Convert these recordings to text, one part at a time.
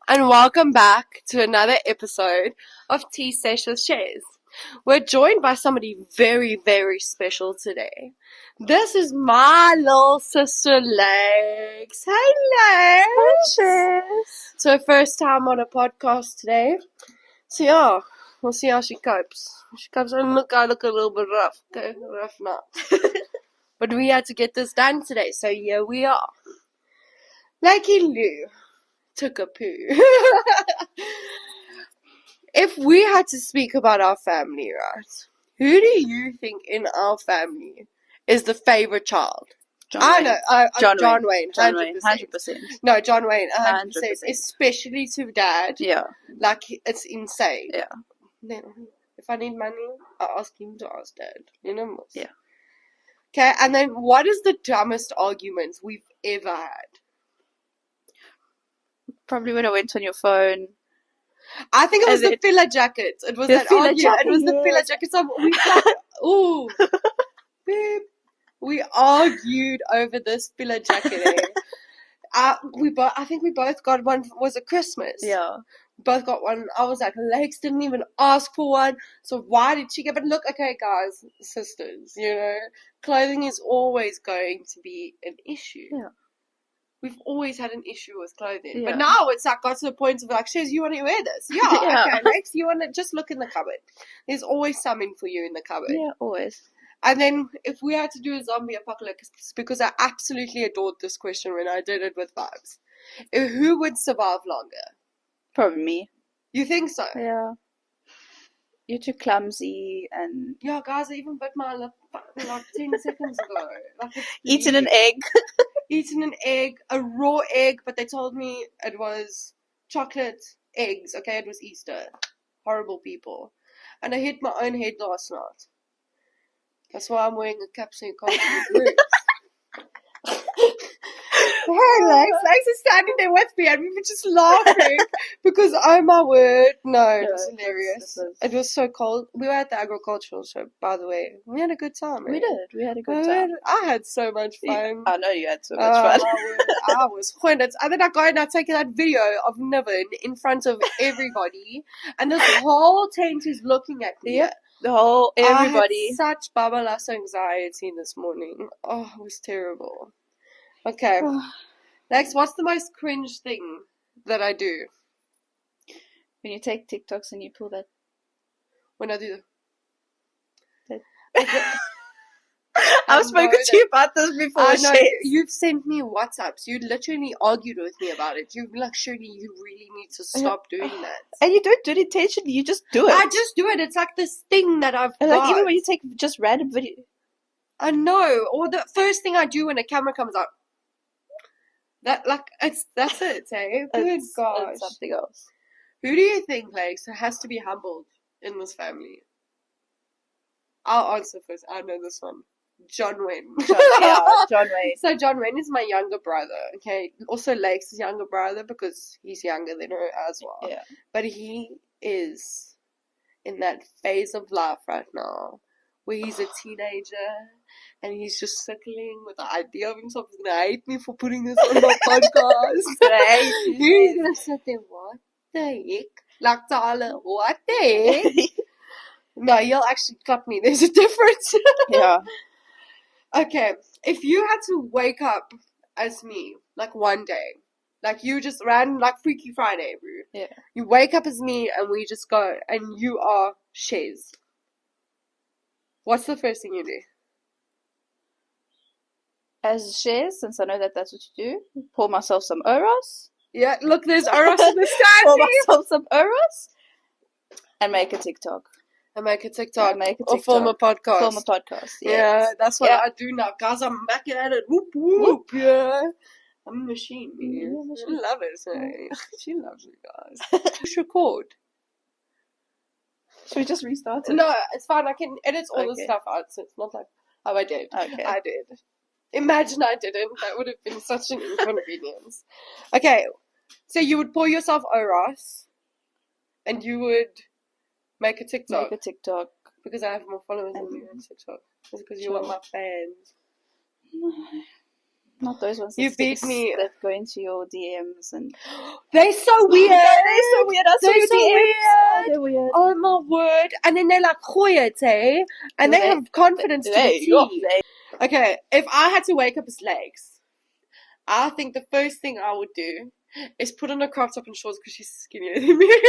and welcome back to another episode of Tea Sesh with Chez. We're joined by somebody very, very special today. This is my little sister Lex. Hey Lex! Cheers. So first time on a podcast today. So yeah, we'll see how she copes. She copes and I look a little bit rough. Okay, rough now. But we had to get this done today, so here we are. Lucky Lou took a poo. If we had to speak about our family, right? Who do you think in our family is the favorite child? John Wayne. 100%. No, John Wayne, 100%. 100%. Especially to dad. Yeah. Like, it's insane. Yeah. Then, if I need money, I ask him to ask dad. You know? Yeah. Okay, and then what is the dumbest argument we've ever had? Probably when I went on your phone. I think it was the filler jacket. It was that argument. It was the filler jacket. So we ooh, babe, we argued over this filler jacket. I think we both got one. Was it Christmas? Yeah. Both got one. I was like, Lex didn't even ask for one. So why did she get? But look, okay, guys, sisters, clothing is always going to be an issue. Yeah. We've always had an issue with clothing. Yeah. But now it's like got to the point of like, Chez, you want to wear this? Yeah, Yeah. Okay, Lex, you want to just look in the cupboard. There's always something for you in the cupboard. Yeah, always. And then if we had to do a zombie apocalypse, because I absolutely adored this question when I did it with Vibes, who would survive longer? Probably me. You think so? Yeah. You're too clumsy and... Yeah, guys, I even bit my lip like 10 seconds ago. Like eating an egg. Eating an egg, a raw egg, but they told me it was chocolate eggs. Okay, it was Easter. Horrible people. And I hit my own head last night. That's why I'm wearing a cap so you can't see the roots. Hey, Lex is standing there with me and we were just laughing because, oh my word, no, it was hilarious. It was so cold. We were at the agricultural show, by the way. We had a good time. We did. We had a good time. I had so much fun. I know you had so much fun. I was horned. And then I go and I take that video of Niven in front of everybody and this whole tent is looking at me. Yeah. The whole everybody. I had such babalas anxiety this morning. Oh, it was terrible. Okay. Next, what's the most cringe thing that I do? When you take TikToks and you pull that. When I do that. I've spoken to you about this before. I know. You've sent me WhatsApps. You literally argued with me about it. You've like, surely you really need to stop doing that. And you don't do it intentionally. You just do it. I just do it. It's like this thing that I've got. Like even when you take just random video. I know. Or the first thing I do when a camera comes up. That's it, eh? Good gosh. It's something else. Who do you think, Lex, has to be humbled in this family? I'll answer first. I know this one. John Wayne. John Wayne. So John Wayne is my younger brother, okay? Also Lex is younger brother because he's younger than her as well. Yeah. But he is in that phase of life right now where he's a teenager and he's just circling with the idea of himself. He's going to hate me for putting this on my podcast. He's going to sit there, what the heck? Like Tyler, what the heck? No, you'll actually cut me. There's a difference. Yeah. Okay, if you had to wake up as me, like one day, like you just ran like Freaky Friday, bro. Yeah. You wake up as me and we just go and you are Chez. What's the first thing you do? As Chez, since I know that that's what you do, pour myself some Oros. Yeah, look, there's Oros in the sky. Pour myself some Oros and make a TikTok. And make a TikTok. Or film a podcast. Film a podcast, yes. Yeah, that's what I do now. Guys, I'm back at it. Whoop, whoop, yeah. I'm a machine, man. She loves it. She loves it, guys. Push record. Should we just restart it? No, it's fine. I can edit all the stuff out, so it's not like, oh, I did. Okay. I did. Imagine I didn't. That would have been such an inconvenience. Okay, so you would pour yourself Oros, and you would make a TikTok. Make a TikTok. Because I have more followers than you on TikTok. It's because you are my fans. Not those ones You beat me. that go into your DMs and They're so weird. They're so weird. I saw They're your so DMs. weird. Oh, they're weird. Oh my word. And then they're like quiet, eh? And they have confidence to the T. Okay, if I had to wake up as legs, I think the first thing I would do is put on a crop top and shorts because she's skinnier than me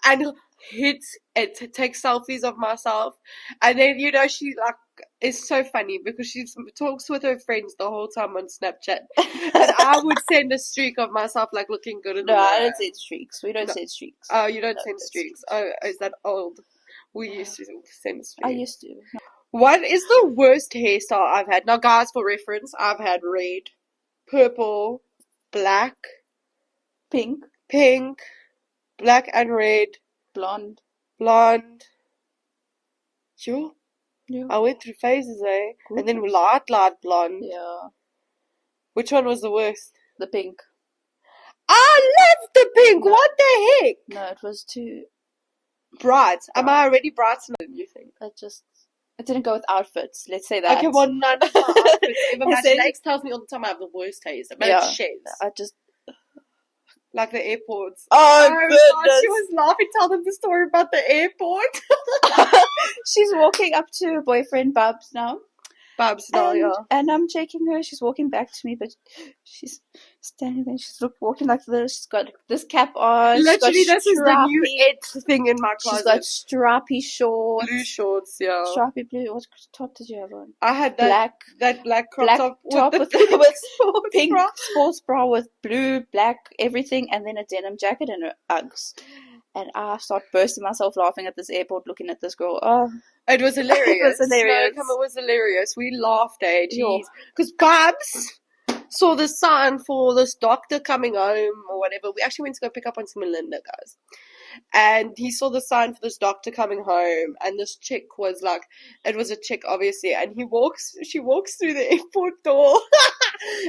and hit it, take selfies of myself. And then, you know, she like is so funny because she talks with her friends the whole time on Snapchat. And I would send a streak of myself like looking good in the mirror. I don't send streaks. We don't send streaks. Oh, you don't send streaks. Oh, is that old? We used to send streaks. I used to. What is the worst hairstyle I've had? Now, guys, for reference, I've had red, purple, black, pink, black and red, blonde. Sure. Yeah. I went through phases, eh? Good. And then light blonde. Yeah. Which one was the worst? The pink. I love the pink. No. What the heck? No, it was too bright. Am I already bright enough, you think? It didn't go with outfits. Let's say that. Okay, well, none of my outfits ever match. Lex tells me all the time I have the worst taste. But it's Chez. Like the airports. Oh goodness. God, she was laughing. Tell them the story about the airport. She's walking up to her boyfriend, Babs, now. And I'm checking her. She's walking back to me, but she's standing there. She's walking like this. She's got this cap on. Literally, this is the new it thing in my closet. She's got strappy shorts. Blue shorts, yeah. Strappy blue. What top did you have on? I had that black crop top with pink sports bra with blue, black, everything, and then a denim jacket and her Uggs. And I start bursting myself laughing at this airport, looking at this girl. Oh, it was hilarious. It was hilarious. We laughed, eh? Jeez. Because Babs saw the sign for this doctor coming home or whatever. We actually went to go pick up on some Melinda, guys. And he saw the sign for this doctor coming home. And this chick was like, it was a chick, obviously. And she walks through the airport door.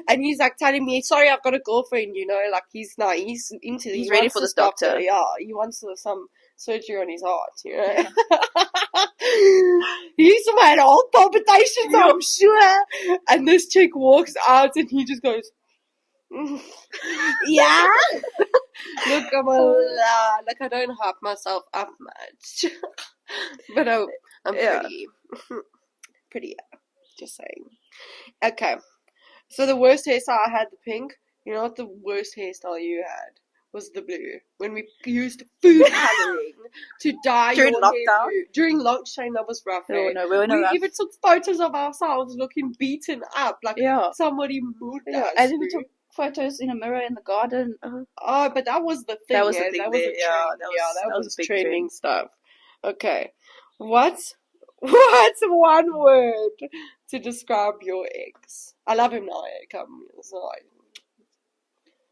And he's like telling me, sorry, I've got a girlfriend, you know, like he's ready for this doctor. Yeah, he wants some surgery on his heart, you know. Yeah. He's had all palpitations, I'm sure. And this chick walks out and he just goes, yeah. Look, I don't hype myself up much. But I'm pretty. Pretty, just saying. Okay. So the worst hairstyle I had, the pink. You know what the worst hairstyle you had? Was the blue. When we used food colouring to dye during your lockdown. Hair blue. During lockdown, that was rough. Oh, no, we even took photos of ourselves looking beaten up, like somebody moved us. And then we took photos in a mirror in the garden. Oh, but that was the thing. That was the thing. That was trending stuff. Okay, what's one word to describe your ex? I love him now. Come,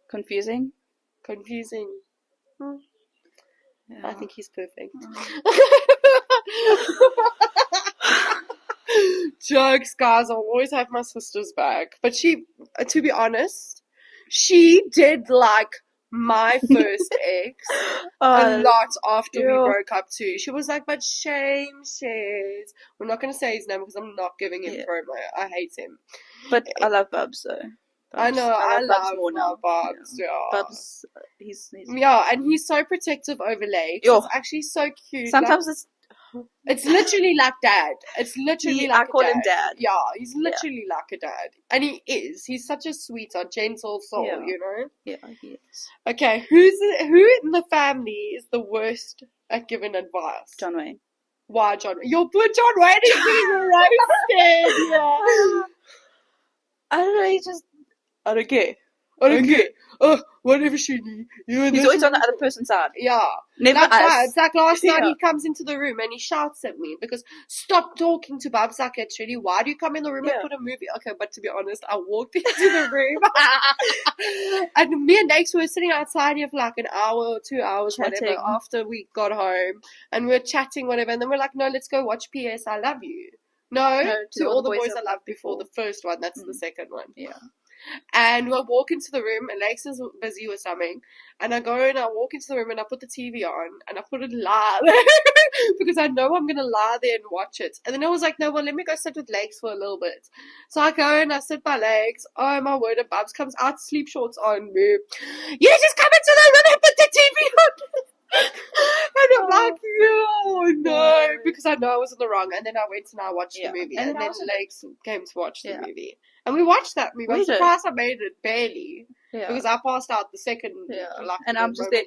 confusing. Yeah. I think he's perfect. Jokes, guys. I'll always have my sister's back. But she, to be honest, she did like my first ex a lot after we broke up too. She was like, but Chez. We're not going to say his name because I'm not giving him promo. I hate him. But I love Babs though. I know, I love more now. Babs, Babs, he's and he's so protective over Legs. It's actually so cute. Sometimes it's literally like dad. It's literally like I call him dad. Yeah, he's literally like a dad. And he is. He's such a sweetheart, gentle soul, you know? Yeah, he is. Okay, who in the family is the worst at giving advice? John Wayne. Why John? Your poor John Wayne is being roasted. Yeah. I don't know, he just... I don't care. Oh, whatever she needs. He's always on the other person's side. Yeah. Never us. It's like last night he comes into the room and he shouts at me because stop talking to Babs like it's really. Why do you come in the room and put a movie? Okay, but to be honest, I walked into the room and me and Dex were sitting outside here for like an hour or 2 hours, whatever, after we got home and we were chatting, whatever, and then we're like, no, let's go watch PS I Love You. No, to all the boys I loved before the first one. That's the second one. Yeah. And I walk into the room, and Lex is busy with something. And I go and I walk into the room and I put the TV on and I put it lie because I know I'm going to lie there and watch it. And then I was like, no, well, let me go sit with Lex for a little bit. So I go and I sit by Lex. Oh, my word, and Babs comes out, sleep shorts on me. You just come into the room and put the TV on. And I'm like, no, because I know I was in the wrong. And then I went and I watched the movie. And then Lex came to watch the movie. And we watched that movie. I'm surprised I made it barely. Yeah. Because I passed out the second. Yeah. And I'm just there.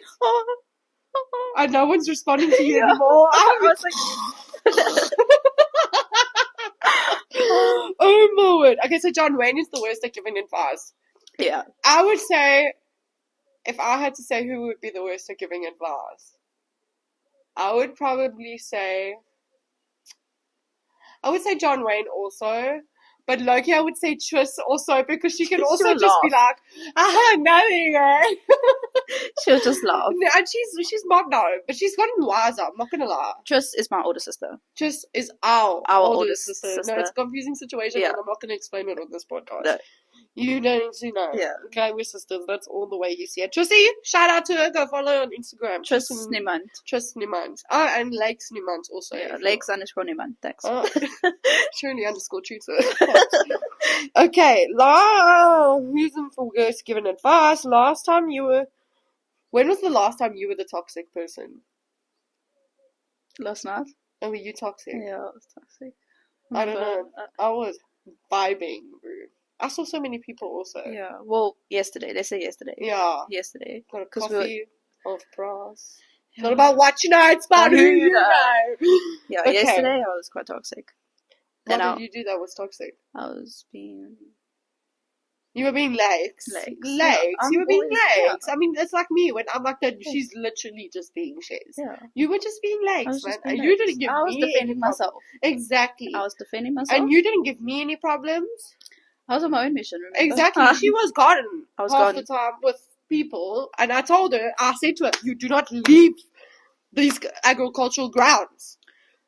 And no one's responding to you anymore. I was like, oh my word. Okay, so John Wayne is the worst at giving advice. Yeah. I would say, if I had to say who would be the worst at giving advice, I would probably say, John Wayne also. But Loki, I would say Chez also, because she can also just laugh. Be like, nothing, eh? She'll just laugh. And she's not now, but she's gotten wiser, I'm not gonna lie. Chez is my older sister. Chez is our older sister. No, it's a confusing situation, and I'm not gonna explain it on this podcast. No. You don't need to know. Yeah. Okay, we're sisters. That's all the way you see it. Trussy, shout out to her. Go follow her on Instagram. Chez Niemand. Chez Niemand. Oh, and Lex Niemand also. Yeah, Lex _Niemand. Thanks. Oh. Truly _Truth. Okay, reason for worst giving advice. When was the last time you were the toxic person? Last night. Oh, were you toxic? Yeah, I was toxic. I don't know. I was vibing, bro. I saw so many people also. Yeah, well, yesterday. They say yesterday. Yeah. Yesterday. Got a coffee of brass. It's not about what you know, it's about who you know. Yeah, okay. Yesterday I was quite toxic. What did you do that was toxic? You were being Lex. Yeah, you were being Lex. Yeah. I mean, it's like me when I'm like that. She's literally just being Chez. Yeah. You were just being Lex, man. And you didn't give me. I was defending myself. Exactly. I was defending myself. And you didn't give me any problems. I was on my own mission, remember? Exactly. She was gone half the time with people. And I told her, I said to her, you do not leave these agricultural grounds.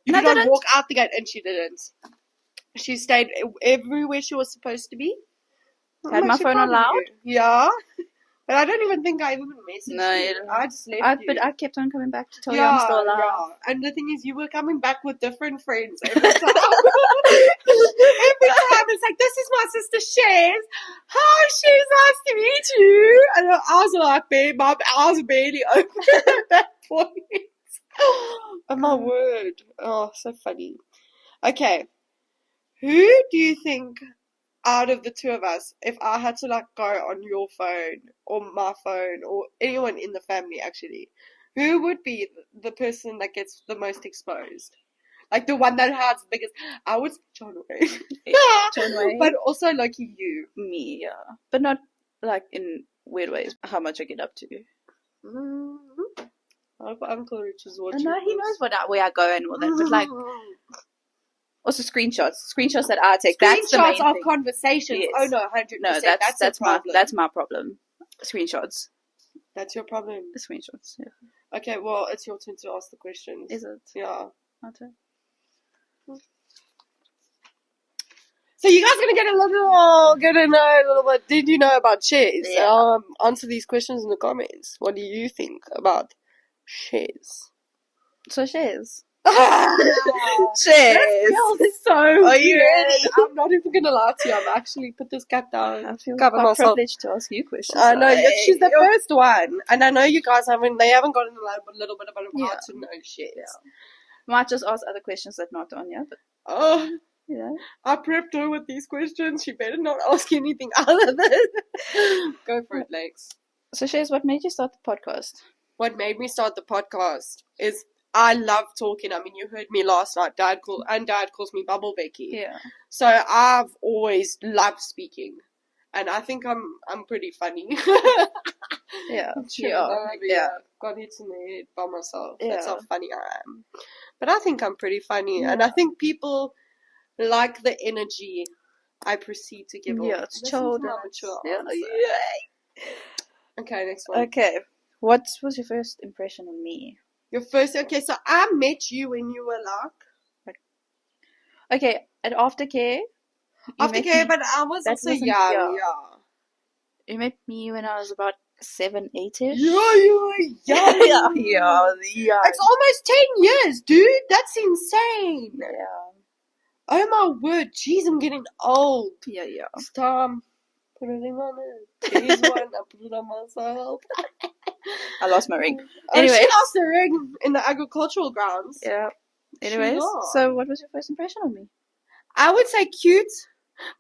You do not walk out the gate. And she didn't. She stayed everywhere she was supposed to be. Had my phone on loud? Yeah. But I don't even think I even messaged you. I just left you. But I kept on coming back to tell you I'm still alive. Yeah. And the thing is, you were coming back with different friends every time. Every time it's like, this is my sister Chez. Hi, Chez, nice to meet you. And I was like, babe, my eyes barely open at that point. Oh, my word. Oh, so funny. Okay. Who do you think, out of the two of us, if I had to go on your phone or my phone or anyone in the family actually, who would be the person that gets the most exposed? Like the one that has the biggest. I would say John Wayne. John Wayne. But also you. Me, yeah. But not in weird ways. How much I get up to. Mm-hmm. I hope Uncle Rich is watching. No, he knows where I go and all that. But also screenshots that I take. That's the main screenshots of thing. Conversations. Yes. Oh no, 100%. No, that's my problem. Screenshots. That's your problem. The screenshots. Yeah. Okay, well, it's your turn to ask the questions. Is it? Yeah. My turn. So you guys are gonna know a little bit. Did you know about Chez? Yeah. Answer these questions in the comments. What do you think about Chez? So Chez. Chez. So are you ready? I'm not even gonna lie to you. I'm actually put this cap down. I feel quite privileged to ask you questions. I know she's the first one, and I know you guys haven't gotten a little bit about how to know Chez. Yeah. Might just ask other questions that not on here, but I prepped her with these questions. She better not ask anything other than go for it, Lex. So Chez, what made you start the podcast? What made me start the podcast is I love talking. I mean, you heard me last night. Dad calls me Bubble Becky. Yeah. So I've always loved speaking, and I think I'm pretty funny. Yeah. Got hit in the head by myself. Yeah. That's how funny I am. But I think I'm pretty funny, and I think people like the energy I proceed to give off. Yeah, it's chilled. Yeah. Okay, next one. Okay. What was your first impression on me? Okay, so I met you when you were okay, at aftercare. Aftercare, but I was also young, yeah. You met me when I was about 7, 8-ish. Yeah, you were young. yeah. It's almost 10 years, dude. That's insane. Yeah. Oh my word. Jeez, I'm getting old. Yeah. It's time. Put it in on it. Here's one. I put it on myself. I lost my ring. Anyway. Anyway. She lost the ring in the agricultural grounds. Yeah. Anyways, so what was your first impression of me? I would say cute,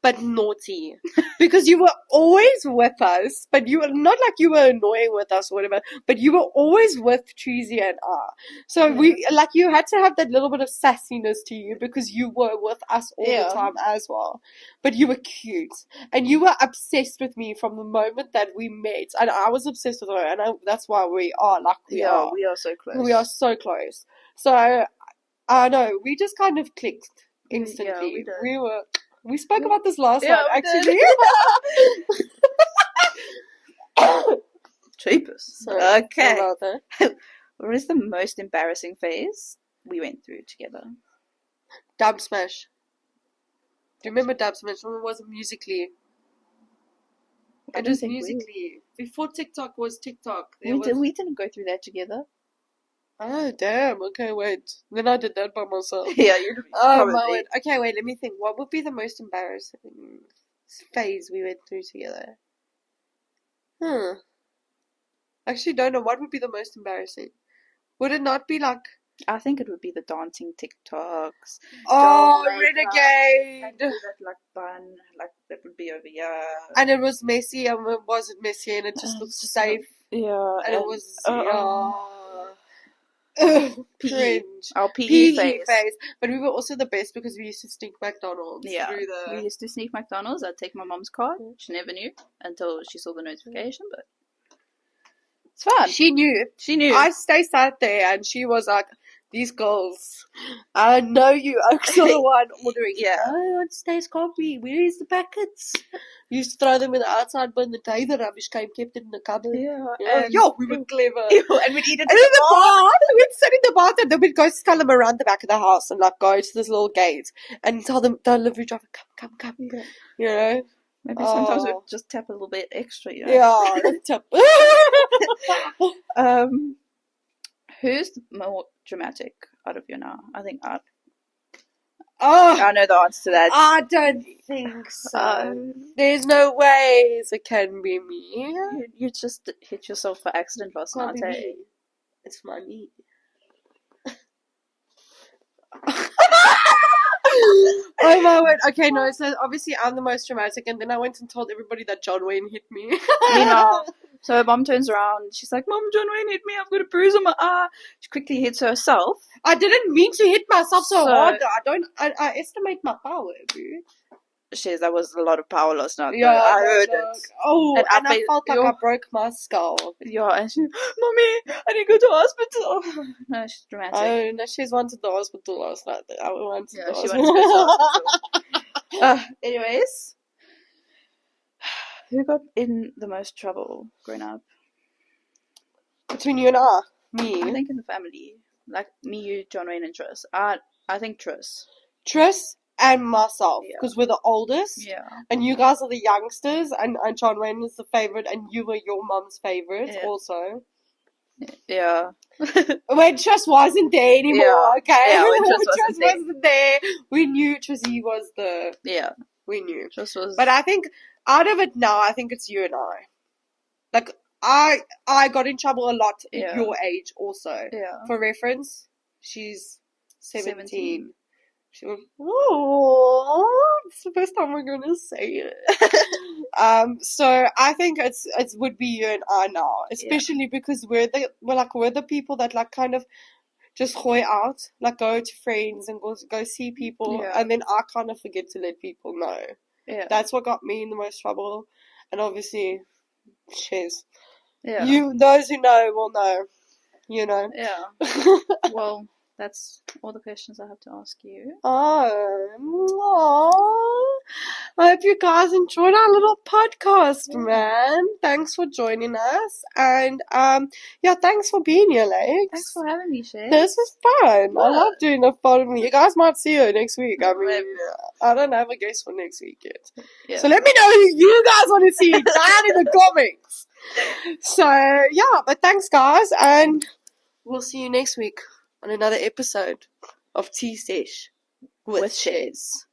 but naughty. Because you were always with us, but you were not like you were annoying with us or whatever, but you were always with Treasy and I. So you had to have that little bit of sassiness to you because you were with us all the time as well. But you were cute. And you were obsessed with me from the moment that we met. And I was obsessed with her, and that's why we are like we are. Yeah, we are so close. We are so close. So, I know, we just kind of clicked instantly. Yeah, we spoke about this last night, actually. Cheapest. Sorry, okay. What is the most embarrassing phase we went through together? Dub Smash. Do you remember Dub Smash? When it wasn't Musically? It was Musically. Before TikTok was TikTok. We didn't go through that together. Oh, damn. Okay, wait. Then I did that by myself. Yeah, you did. Oh, my word. Okay, wait, let me think. What would be the most embarrassing phase we went through together? Actually, don't know. What would be the most embarrassing? Would it not be like... I think it would be the dancing TikToks. Oh, Renegade! That, like, bun. Like, that would be over here. And it was messy, and it wasn't messy, and it just looked safe. Yeah. And it was... PE. Cringe. Our PE phase. But we were also the best because we used to sneak McDonald's. Yeah. We used to sneak McDonald's. I'd take my mom's card. She never knew until she saw the notification, but it's fun. She knew. I sat there and she was like, these girls, I know you are the one ordering. Yeah. Oh, it stays coffee. Where is the packets? You used to throw them in the outside bin. The day the rubbish came, kept it in the cupboard. Yeah. We were clever. And we'd eat it in the bar. We'd sit in the bar and then we'd go tell them around the back of the house and like go to this little gate and tell them, delivery driver, come. Yeah. You know? Maybe sometimes we'd just tap a little bit extra, you know? Yeah, tap. Who's more dramatic out of you now? I think Art. Oh, I know the answer to that. I don't think so. There's no ways it can be me. You just hit yourself by accident last night. It's funny. Oh my word. Okay, no, so obviously I'm the most dramatic, and then I went and told everybody that John Wayne hit me. You know. So mom turns around, she's like, Mom, John Wayne hit me, I've got a bruise on my eye. She quickly hits herself. I didn't mean to hit myself so hard. I estimate my power, dude. Chez, that was a lot of power last night. Yeah, I heard it. Oh, and I felt like I broke my skull. Yeah, and she, Mommy, I need to go to hospital. No, she's dramatic. Oh, no, she's wanted the hospital last night. I wanted she wanted to go to hospital. Anyways, who got in the most trouble growing up? Between you and I? Me? I think in the family. Like me, you, John Wayne, and Tris. I think Tris. Tris and myself, because we're the oldest. Yeah. And you guys are the youngsters, and John Wayne is the favorite, and you were your mum's favorite also. Yeah. When Tris wasn't there anymore, okay? Yeah, when Tris wasn't there, we knew Trizzy was the... Yeah. We knew. Tris was... But I think, out of it now, I think it's you and I. Like, I got in trouble a lot at your age also. Yeah. For reference, she's 17. She went, it's the first time we're going to say it. So I think it would be you and I now, especially because we're the people that like kind of just gooi out, like go to friends and go see people, and then I kind of forget to let people know. Yeah. That's what got me in the most trouble, and obviously, Chez. Yeah. Those who know will know, you know. Yeah. Well, that's all the questions I have to ask you. Oh, I hope you guys enjoyed our little podcast, man. Thanks for joining us, and thanks for being here, Lex. Thanks for having me, Chez. This was fun. I love doing the fun. You guys might see her next week. I mean, I don't have a guest for next week yet. Yeah. So let me know who you guys want to see down in the comments. So, yeah, but thanks, guys, and we'll see you next week on another episode of Tea Sesh with Chez.